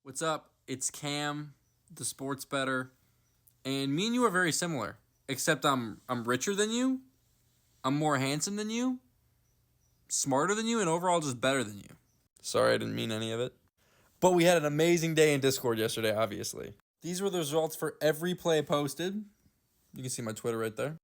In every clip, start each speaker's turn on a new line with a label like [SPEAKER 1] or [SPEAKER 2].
[SPEAKER 1] What's up? It's Cam, the sports bettor, and me and you are very similar, except I'm richer than you, I'm more handsome than you, smarter than you, and overall just better than you. Sorry, I didn't mean any of it. But we had an amazing day in Discord yesterday, obviously. These were the results for every play posted. You can see my Twitter right there.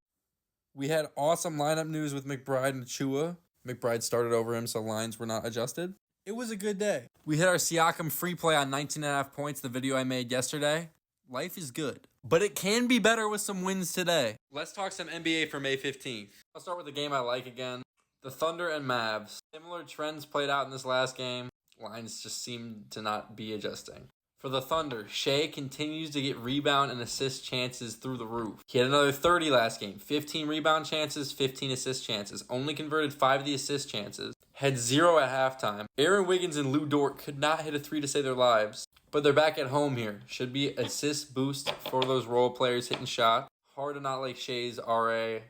[SPEAKER 1] We had awesome lineup news with McBride and Chua. McBride started over him, so lines were not adjusted. It was a good day. We hit our Siakam free play on 19.5 points, the video I made yesterday. Life is good, but it can be better with some wins today. Let's talk some NBA for May 15th. I'll start with the game I like again. The Thunder and Mavs. Similar trends played out in this last game. Lines just seem to not be adjusting. For the Thunder, Shea continues to get rebound and assist chances through the roof. He had another 30 last game. 15 rebound chances, 15 assist chances. Only converted 5 of the assist chances. Had 0 at halftime. Aaron Wiggins and Lou Dort could not hit a 3 to save their lives. But they're back at home here. Should be assist boost for those role players hitting shots. Hard to not like Shea's RA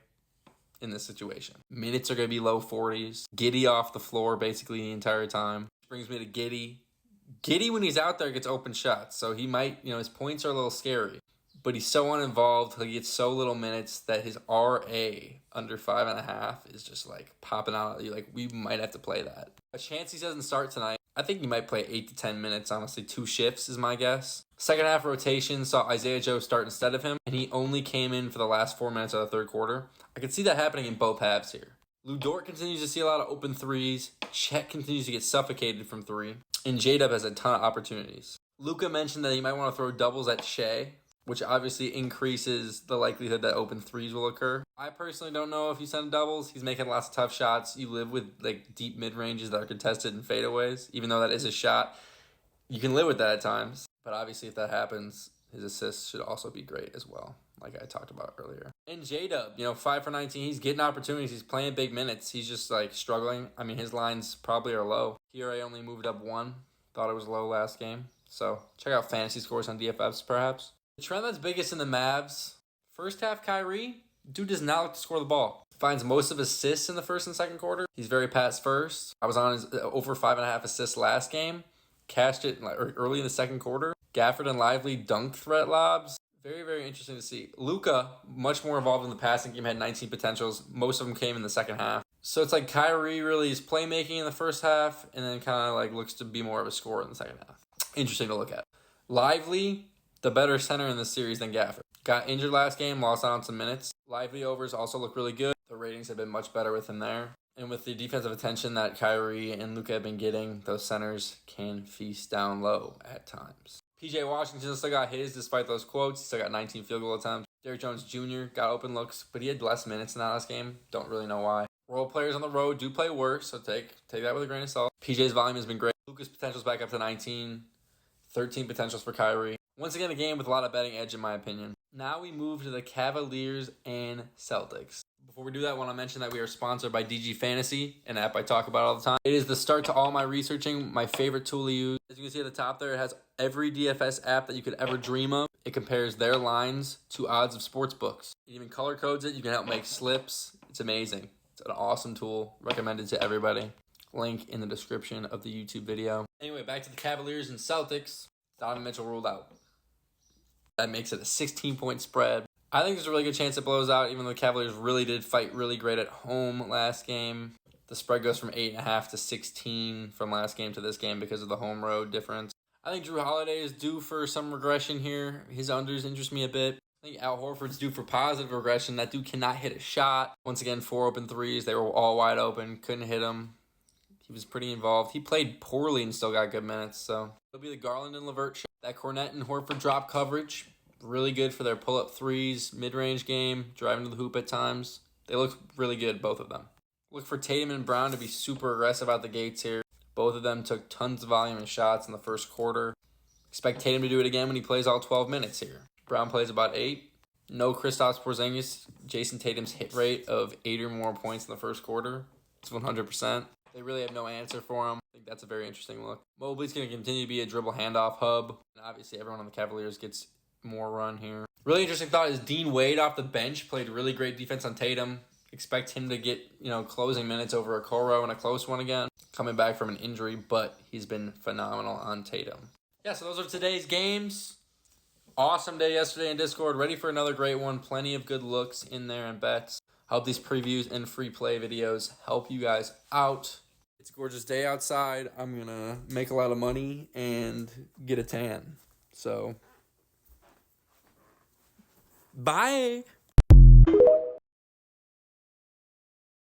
[SPEAKER 1] in this situation. Minutes are going to be low 40s. Giddy off the floor basically the entire time. Which brings me to Giddy. Giddy, when he's out there, gets open shots. So he might, his points are a little scary. But he's so uninvolved. He gets so little minutes that his RA under 5.5 is just like popping out at you. Like, we might have to play that. A chance he doesn't start tonight. I think he might play 8 to 10 minutes, honestly. 2 shifts is my guess. Second half rotation saw Isaiah Joe start instead of him. And he only came in for the last 4 minutes of the third quarter. I could see that happening in both halves here. Lou Dort continues to see a lot of open threes. Chet continues to get suffocated from 3. And J-Dub has a ton of opportunities. Luka mentioned that he might want to throw doubles at Shea, which obviously increases the likelihood that open threes will occur. I personally don't know if you send doubles. He's making lots of tough shots. You live with deep mid-ranges that are contested and fadeaways. Even though that is a shot, you can live with that at times. But obviously if that happens, his assists should also be great as well, like I talked about earlier. And J-Dub, 5 for 19. He's getting opportunities. He's playing big minutes. He's just struggling. I mean, his lines probably are low. Here I only moved up 1. Thought it was low last game. So check out fantasy scores on DFFs perhaps. The trend that's biggest in the Mavs, first half Kyrie, dude does not like to score the ball. Finds most of his assists in the first and second quarter. He's very pass first. I was on his over 5.5 assists last game. Cashed it early in the second quarter. Gafford and Lively dunk threat lobs. Very, very interesting to see. Luka, much more involved in the passing game, had 19 potentials. Most of them came in the second half. So it's like Kyrie really is playmaking in the first half and then kind of looks to be more of a scorer in the second half. Interesting to look at. Lively, the better center in this series than Gafford. Got injured last game, lost out on some minutes. Lively overs also look really good. The ratings have been much better with him there. And with the defensive attention that Kyrie and Luka have been getting, those centers can feast down low at times. PJ Washington still got his despite those quotes. He still got 19 field goal attempts. Derrick Jones Jr. got open looks, but he had less minutes in that last game. Don't really know why. Role players on the road do play worse, so take that with a grain of salt. PJ's volume has been great. Luka's potential's back up to 19. 13 potentials for Kyrie. Once again, a game with a lot of betting edge in my opinion. Now we move to the Cavaliers and Celtics. Before we do that, I want to mention that we are sponsored by DG Fantasy, an app I talk about all the time. It is the start to all my researching, my favorite tool to use. As you can see at the top there, it has every DFS app that you could ever dream of. It compares their lines to odds of sports books. It even color codes it. You can help make slips. It's amazing. It's an awesome tool. Recommended to everybody. Link in the description of the YouTube video. Anyway, back to the Cavaliers and Celtics. Donovan Mitchell ruled out. That makes it a 16-point spread. I think there's a really good chance it blows out, even though the Cavaliers really did fight really great at home last game. The spread goes from 8.5 to 16 from last game to this game because of the home road difference. I think Drew Holiday is due for some regression here. His unders interest me a bit. I think Al Horford's due for positive regression. That dude cannot hit a shot. Once again, 4 open threes. They were all wide open. Couldn't hit them. He was pretty involved. He played poorly and still got good minutes. So it'll be the Garland and LeVert show. That Cornette and Horford drop coverage. Really good for their pull-up threes, mid-range game, driving to the hoop at times. They look really good, both of them. Look for Tatum and Brown to be super aggressive out the gates here. Both of them took tons of volume and shots in the first quarter. Expect Tatum to do it again when he plays all 12 minutes here. Brown plays about 8. No Kristaps Porzingis. Jason Tatum's hit rate of 8 or more points in the first quarter. It's 100%. They really have no answer for him. I think that's a very interesting look. Mobley's going to continue to be a dribble handoff hub. And obviously everyone on the Cavaliers gets more run here. Really interesting thought is Dean Wade off the bench played really great defense on Tatum. Expect him to get, closing minutes over a Okoro and a close one again. Coming back from an injury, but he's been phenomenal on Tatum. Yeah, so those are today's games. Awesome day yesterday in Discord. Ready for another great one. Plenty of good looks in there and bets. Hope these previews and free play videos help you guys out. It's a gorgeous day outside. I'm going to make a lot of money and get a tan. So, bye.